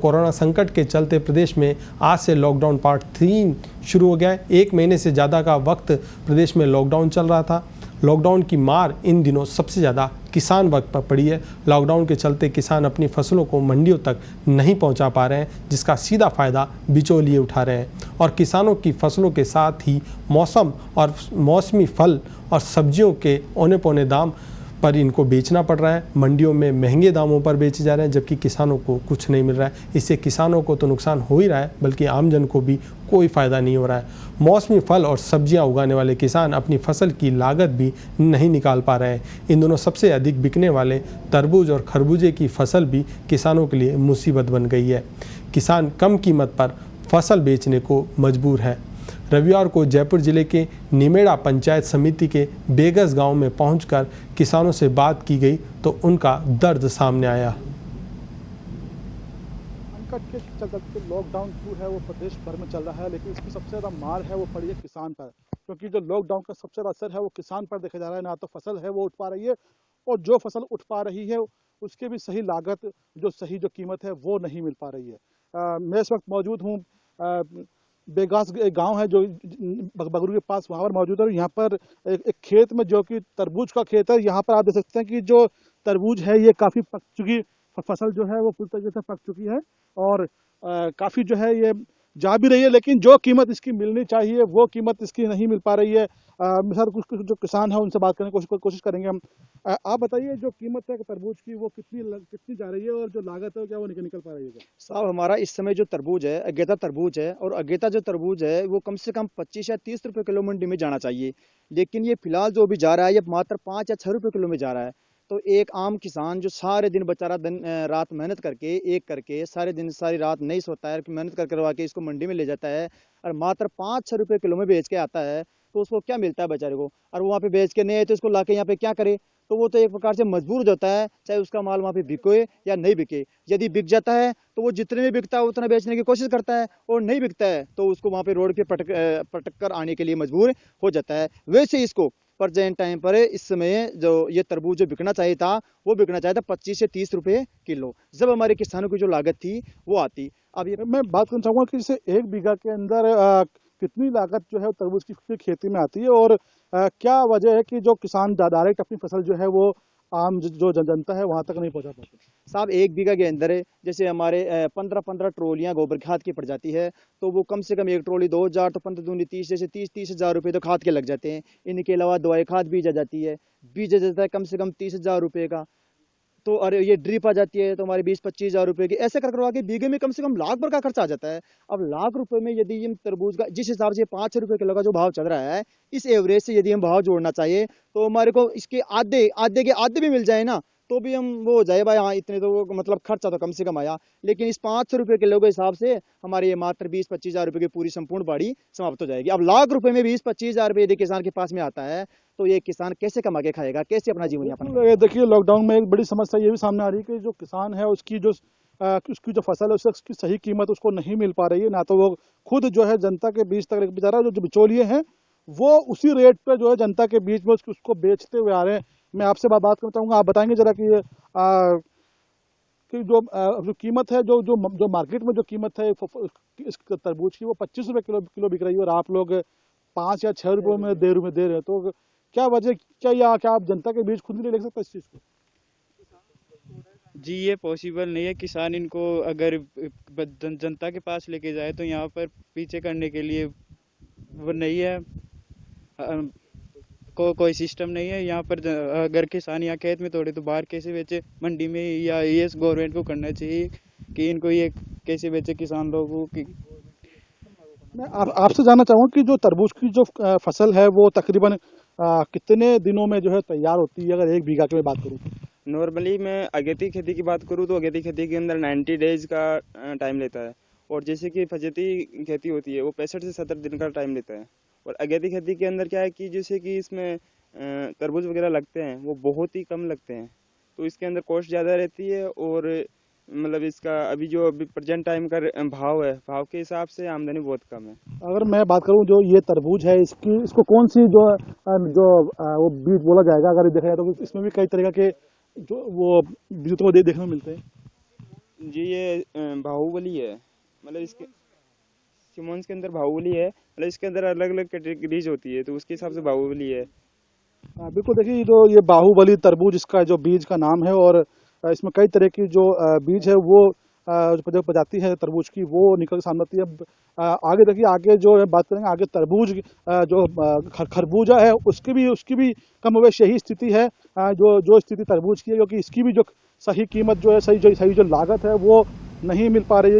Corona संकट के चलते प्रदेश में आज से लॉकडाउन पार्ट 3 शुरू हो गया है। 1 महीने से ज़्यादा का वक्त प्रदेश में लॉकडाउन चल रहा था। लॉकडाउन की मार इन दिनों सबसे ज़्यादा किसान वर्ग पर पड़ी है। लॉकडाउन के चलते किसान अपनी फसलों को मंडियों तक नहीं पहुंचा पा रहे हैं, जिसका सीधा फ़ायदा बिचौलिए उठा रहे हैं और किसानों की फसलों के साथ ही मौसम और मौसमी फल और सब्जियों के औने पौने दाम पर इनको बेचना पड़ रहा है। मंडियों में महंगे दामों पर बेचे जा रहे हैं, जबकि किसानों को कुछ नहीं मिल रहा है। इससे किसानों को तो नुकसान हो ही रहा है, बल्कि आमजन को भी कोई फ़ायदा नहीं हो रहा है। मौसमी फल और सब्जियां उगाने वाले किसान अपनी फसल की लागत भी नहीं निकाल पा रहे हैं। इन दोनों सबसे अधिक बिकने वाले तरबूज और खरबूजे की फसल भी किसानों के लिए मुसीबत बन गई है। किसान कम कीमत पर फसल बेचने को मजबूर है। रविवार को जयपुर जिले के निमेड़ा पंचायत समिति के बेगस गांव में पहुंचकर किसानों से बात की गई तो उनका दर्द सामने आया। संकट के चलते लॉकडाउन जो है वो प्रदेश भर में चल रहा है, लेकिन इसकी सबसे ज़्यादा मार है वो पड़ी है किसान पर, क्योंकि जो लॉकडाउन का सबसे ज़्यादा असर है वो किसान पर देखा जा रहा है। ना तो फसल है वो उठ पा रही है, और जो फसल उठ पा रही है उसके भी सही लागत, जो सही जो कीमत है वो नहीं मिल पा रही है। मैं इस वक्त मौजूद हूँ बेगास एक गांव है जो बगरू के पास, वहाँ पर मौजूद है। और यहाँ पर एक खेत में, जो कि तरबूज का खेत है, यहाँ पर आप देख सकते हैं कि जो तरबूज है ये काफ़ी पक चुकी फसल जो है वो पूरी तरीके से पक चुकी है, और काफ़ी जो है ये जा भी रही है, लेकिन जो कीमत इसकी मिलनी चाहिए वो कीमत इसकी नहीं मिल पा रही है। सर, कुछ जो किसान है उनसे बात करने की कोशिश करेंगे हम। आप बताइए, जो कीमत है तरबूज की वो कितनी जा रही है, और जो लागत है क्या वो निकल पा रही है क्या? साहब, हमारा इस समय जो तरबूज है अगेता तरबूज है, और अगेता जो तरबूज है वो कम से कम 25 या 30 रुपए किलो मंडी में जाना चाहिए, लेकिन ये फिलहाल जो भी जा रहा है ये मात्र 5 या 6 रुपए किलो में जा रहा है। तो एक आम किसान जो सारे दिन बेचारा दिन रात मेहनत करके एक करके सारे दिन सारी रात नहीं सोता है, मेहनत करवा के इसको मंडी में ले जाता है और मात्र 5-6 रुपए किलो में बेच के आता है, तो उसको क्या मिलता है बेचारे को? और वो वहाँ पे बेच के नहीं है तो इसको लाके यहाँ पे क्या करे? तो वो तो एक प्रकार से मजबूर हो जाता है, चाहे उसका माल वहाँ पे बिके या नहीं बिके। यदि बिक जाता है तो वो जितने में बिकता है उतना बेचने की कोशिश करता है, और नहीं बिकता है तो उसको वहाँ पे रोड पे पटक कर आने के लिए मजबूर हो जाता है। वैसे इसको प्रेजेंट टाइम पर इस समय जो ये तरबूज जो बिकना चाहिए था वो बिकना चाहिए था 25 से 30 रुपए किलो, जब हमारे किसानों की जो लागत थी वो आती। अब ये मैं बात करना चाहूँगा कि जैसे 1 बीघा के अंदर कितनी लागत जो है तरबूज की खेती में आती है, और क्या वजह है कि जो किसान डायरेक्ट अपनी फसल जो है वो आम जो जनता है वहां तक नहीं पहुंचा पाते? साहब, 1 बीघा के अंदर जैसे हमारे 15-15 ट्रोलियां गोबर खाद की पड़ जाती है, तो वो कम से कम एक ट्रोली 2,000, तो 15 दूनी 30, जैसे 30-30 हज़ार रुपये तो खाद के लग जाते हैं। इनके अलावा दवाई खाद बीजा जाती है, बीजा जाता है कम से कम 30 हज़ार रुपये का। तो अरे ये ड्रिप आ जाती है तो हमारे 20-25 हज़ार रुपए की, ऐसे कर करवा के बीघे में कम से कम लाख भर का खर्चा आ जाता है। अब लाख रुपए में यदि हम तरबूज का जिस हिसाब से 5 रुपए किलो का जो भाव चल रहा है, इस एवरेज से यदि हम भाव जोड़ना चाहिए तो हमारे को इसके आधे आधे के आधे भी मिल जाए ना, तो भी हम वो हो जाए भाई, हाँ इतने तो मतलब खर्चा तो कम से कम आया। लेकिन इस 500 रुपए किलो के हिसाब से हमारे ये मात्र 20-25 हज़ार रुपए की पूरी संपूर्ण बाड़ी समाप्त हो जाएगी। अब लाख रुपए में 20-25 हज़ार रुपए यदि किसान के पास में आता है तो ये किसान कैसे कमा के खाएगा, कैसे अपना जीवन यापन करेगा? देखिए, लॉकडाउन में एक बड़ी समस्या ये भी सामने आ रही है कि जो किसान है उसकी जो फसल है उसकी सही कीमत उसको नहीं मिल पा रही है। ना तो वो खुद जो है जनता के बीच तक लेके जा रहा है, जो बिचौलिए हैं वो उसी रेट पे जो है जनता के बीच में उसको बेचते हुए आ रहे हैं। मैं आपसे बात करना चाहूँगा, आप बताएंगे जरा कि जो कीमत है, जो मार्केट में जो कीमत है इस तरबूज की, वो 25 रुपए किलो बिक रही है, और आप लोग 5 या 6 रुपए में दे रहे हैं। तो क्या वजह, क्या आप जनता के बीच खुद नहीं ले सकते इस चीज़ को? जी, ये पॉसिबल नहीं है। किसान इनको अगर जनता के पास लेके जाए तो यहाँ पर पीछे करने के लिए वो नहीं है, कोई सिस्टम नहीं है यहाँ पर। अगर किसान यहाँ खेत में तोड़े तो बाहर कैसे बेचे? मंडी में, या ये गवर्नमेंट को करना चाहिए कि इनको ये कैसे बेचे किसान लोगों की। मैं आपसे जानना चाहूँगा कि जो तरबूज की जो फसल है वो तकरीबन कितने दिनों में जो है तैयार होती है, अगर 1 बीघा की मैं बात करूँ तो? नॉर्मली मैं अगेती खेती की बात करूँ तो अगेती खेती के अंदर 90 डेज का टाइम लेता है, और जैसे कि फजेती खेती होती है वो 65 से 70 दिन का टाइम लेता है। और अगेती खेती के अंदर क्या है कि जैसे कि इसमें तरबूज वगैरह लगते हैं वो बहुत ही कम लगते हैं, तो इसके अंदर कॉस्ट ज़्यादा रहती है, और मतलब इसका अभी प्रेजेंट टाइम का भाव है, भाव के हिसाब से आमदनी बहुत कम है। अगर मैं बात करूँ, जो ये तरबूज है इसको कौन सी वो बीज बोला जाएगा? अगर देखा जाए तो इसमें भी कई तरह के जो वो बीज तो देखने को मिलते हैं। जी ये बाहुबली है, मतलब इसके सिमोन्स के अंदर बाहुबली है, मतलब इसके अंदर अलग अलग कैटेगरीज होती है, तो उसके हिसाब से बाहुबली है। बिल्कुल देखिए ये बाहुबली तरबूज इसका जो बीज का नाम है और इसमें कई तरह की जो बीज है वो जो प्रजाति है तरबूज की वो निकल के सामने आती है। आगे देखिए आगे जो है बात करेंगे आगे तरबूज जो खरबूजा है उसकी भी कमोवेश यही स्थिति है जो स्थिति तरबूज की है, क्योंकि इसकी भी जो सही कीमत जो है सही जो लागत है वो नहीं मिल पा रही है।